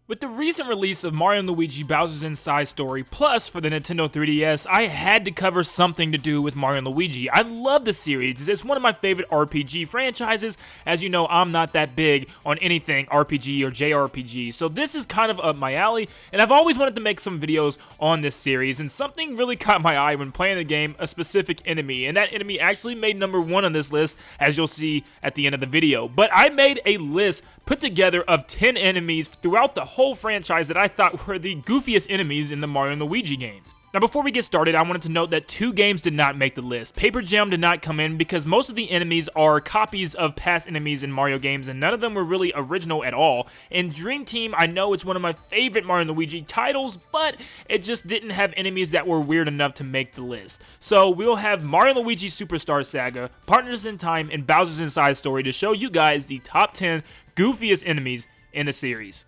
With the recent release of Mario & Luigi Bowser's Inside Story Plus for the Nintendo 3DS, I had to cover something to do with Mario & Luigi. I love the series. It's one of my favorite RPG franchises. As you know, I'm not that big on anything RPG or JRPG, so this is kind of up my alley, and I've always wanted to make some videos on this series, and something really caught my eye when playing the game, a specific enemy, and that enemy actually made number 1 on this list, as you'll see at the end of the video. But I made a list put together of 10 enemies throughout the whole franchise that I thought were the goofiest enemies in the Mario & Luigi games. Now before we get started, I wanted to note that 2 games did not make the list. Paper Gem did not come in because most of the enemies are copies of past enemies in Mario games and none of them were really original at all. And Dream Team, I know it's one of my favorite Mario & Luigi titles, but it just didn't have enemies that were weird enough to make the list. So we'll have Mario & Luigi Superstar Saga, Partners in Time, and Bowser's Inside Story to show you guys the top 10 goofiest enemies in the series.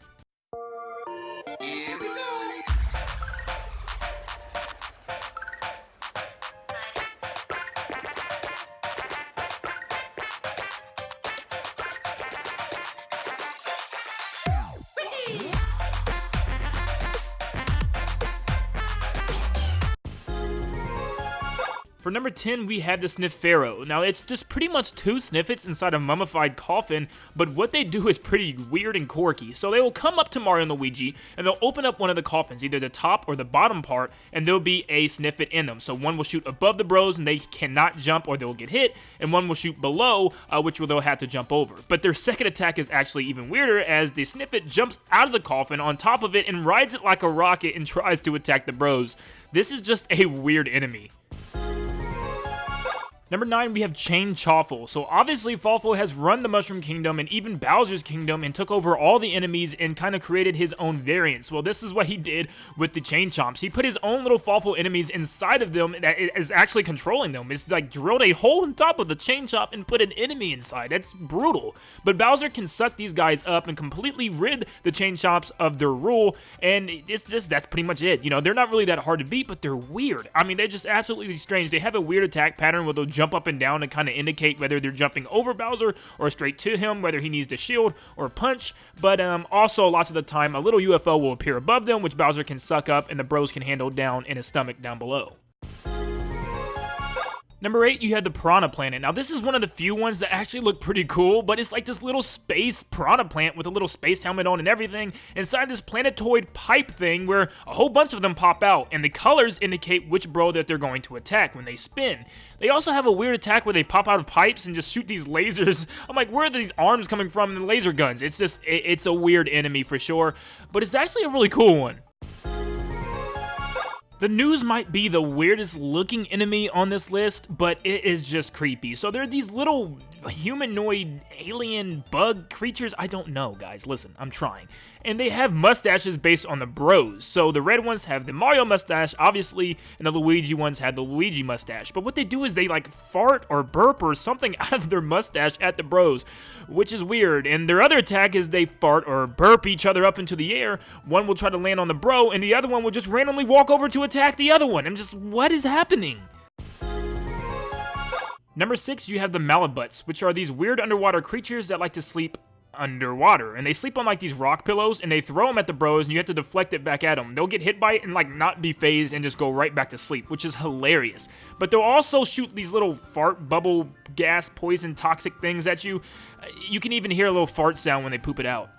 For number 10, we have the Sniff Arrow. Now, it's just pretty much 2 Sniffets inside a mummified coffin, but what they do is pretty weird and quirky. So they will come up to Mario and Luigi, and they'll open up one of the coffins, either the top or the bottom part, and there'll be a Sniffet in them. So one will shoot above the bros, and they cannot jump or they'll get hit, and one will shoot below, which they'll have to jump over. But their second attack is actually even weirder, as the Sniffet jumps out of the coffin on top of it and rides it like a rocket and tries to attack the bros. This is just a weird enemy. Number 9, we have Chain Chawful. So obviously Fawful has run the Mushroom Kingdom and even Bowser's Kingdom and took over all the enemies and kind of created his own variants. Well, this is what he did with the Chain Chomps. He put his own little Fawful enemies inside of them that is actually controlling them. It's like drilled a hole on top of the Chain Chomp and put an enemy inside. That's brutal. But Bowser can suck these guys up and completely rid the Chain Chomps of their rule, and that's pretty much it. You know, they're not really that hard to beat, but they're weird. I mean, they're just absolutely strange. They have a weird attack pattern where they'll jump up and down and kind of indicate whether they're jumping over Bowser or straight to him, whether he needs to shield or punch. But also, lots of the time, a little UFO will appear above them, which Bowser can suck up and the bros can handle down in his stomach down below. Number 8, you have the Piranha Planet. Now, this is one of the few ones that actually look pretty cool, but it's like this little space piranha plant with a little space helmet on and everything inside this planetoid pipe thing where a whole bunch of them pop out, and the colors indicate which bro that they're going to attack when they spin. They also have a weird attack where they pop out of pipes and just shoot these lasers. I'm like, where are these arms coming from and the laser guns? It's just, it's a weird enemy for sure, but it's actually a really cool one. The News might be the weirdest looking enemy on this list, but it is just creepy. So there are these little humanoid alien bug creatures. I don't know, guys. Listen, I'm trying. And they have mustaches based on the bros. So the red ones have the Mario mustache, obviously, and the Luigi ones have the Luigi mustache. But what they do is they like fart or burp or something out of their mustache at the bros, which is weird. And their other attack is they fart or burp each other up into the air. One will try to land on the bro, and the other one will just randomly walk over to attack the other one. I'm just, what is happening? Number 6, you have the Malla Butts, which are these weird underwater creatures that like to sleep underwater, and they sleep on like these rock pillows, and they throw them at the bros, and you have to deflect it back at them. They'll get hit by it and like not be phased and just go right back to sleep, which is hilarious. But they'll also shoot these little fart, bubble, gas, poison, toxic things at you. You can even hear a little fart sound when they poop it out.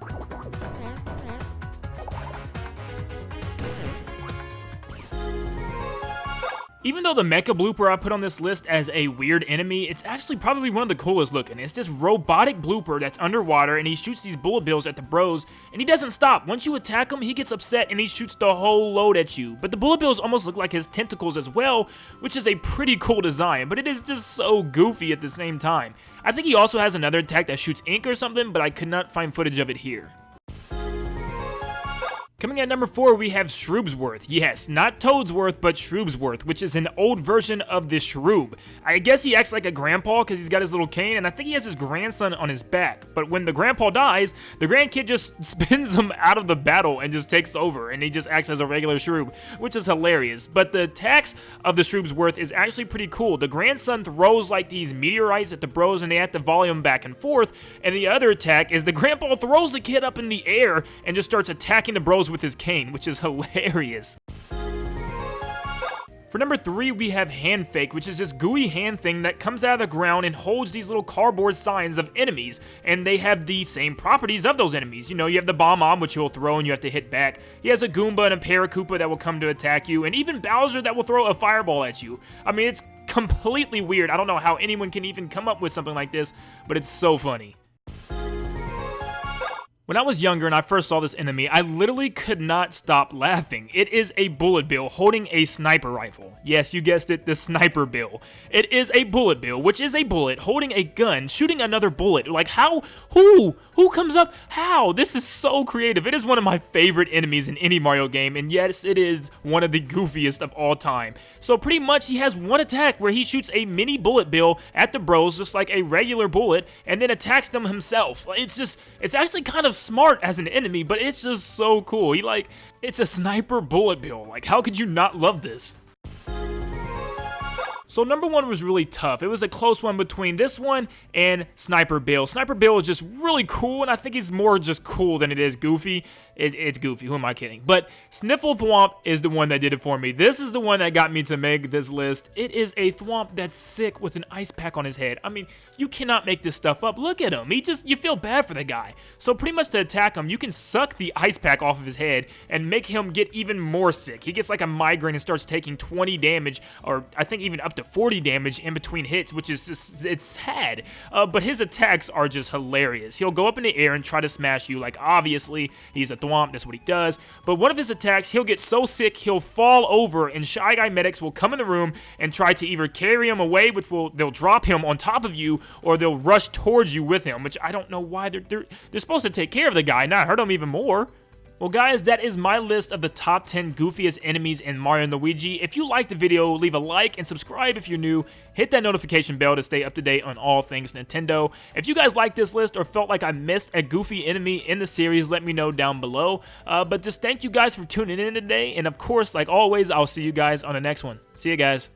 Even though the Mecha Blooper I put on this list as a weird enemy, it's actually probably one of the coolest looking. It's this robotic blooper that's underwater, and he shoots these bullet bills at the bros, and he doesn't stop. Once you attack him, he gets upset and he shoots the whole load at you. But the bullet bills almost look like his tentacles as well, which is a pretty cool design, but it is just so goofy at the same time. I think he also has another attack that shoots ink or something, but I could not find footage of it here. Coming at number 4, we have Shrub Worth. Yes, not Toadsworth, but Shrub Worth, which is an old version of the Shrub. I guess he acts like a grandpa because he's got his little cane, and I think he has his grandson on his back. But when the grandpa dies, the grandkid just spins him out of the battle and just takes over, and he just acts as a regular Shrub, which is hilarious. But the attacks of the Shrub Worth is actually pretty cool. The grandson throws like these meteorites at the bros, and they have to volley them back and forth. And the other attack is the grandpa throws the kid up in the air and just starts attacking the bros with his cane, which is hilarious. For number 3, we have Hand Fake, which is this gooey hand thing that comes out of the ground and holds these little cardboard signs of enemies, and they have the same properties of those enemies. You know, you have the Bomb-Omb, which he'll throw and you have to hit back. He has a Goomba and a Paracoopa that will come to attack you, and even Bowser that will throw a fireball at you. I mean, it's completely weird. I don't know how anyone can even come up with something like this, but it's so funny. When I was younger and I first saw this enemy, I literally could not stop laughing. It is a bullet bill holding a sniper rifle. Yes, you guessed it, the sniper bill. It is a bullet bill, which is a bullet holding a gun, shooting another bullet. Like, how? Who comes up? How? This is so creative. It is one of my favorite enemies in any Mario game, and yes, it is one of the goofiest of all time. So pretty much he has one attack where he shoots a mini bullet bill at the bros, just like a regular bullet, and then attacks them himself. It's actually kind of smart as an enemy, but it's just so cool. It's a sniper bullet bill. Like, how could you not love this? So number 1 was really tough. It was a close one between this one and Sniper Bill. Sniper Bill is just really cool, and I think he's more just cool than it is goofy. It's goofy, who am I kidding? But Sniffle Thwomp is the one that did it for me. This is the one that got me to make this list. It is a Thwomp that's sick with an ice pack on his head. I mean, you cannot make this stuff up. Look at him. You feel bad for the guy. So pretty much to attack him, you can suck the ice pack off of his head and make him get even more sick. He gets like a migraine and starts taking 20 damage, or I think even up to 40 damage in between hits, which is just, it's sad. But his attacks are just hilarious. He'll go up in the air and try to smash you. Like, obviously, he's a Thwomp, that's what he does. But one of his attacks, he'll get so sick, he'll fall over, and Shy Guy medics will come in the room and try to either carry him away, they'll drop him on top of you, or they'll rush towards you with him, which I don't know why. They're supposed to take care of the guy, not hurt him even more. Well guys, that is my list of the top 10 goofiest enemies in Mario & Luigi. If you liked the video, leave a like and subscribe if you're new. Hit that notification bell to stay up to date on all things Nintendo. If you guys liked this list or felt like I missed a goofy enemy in the series, let me know down below. But just thank you guys for tuning in today, and of course, like always, I'll see you guys on the next one. See you guys.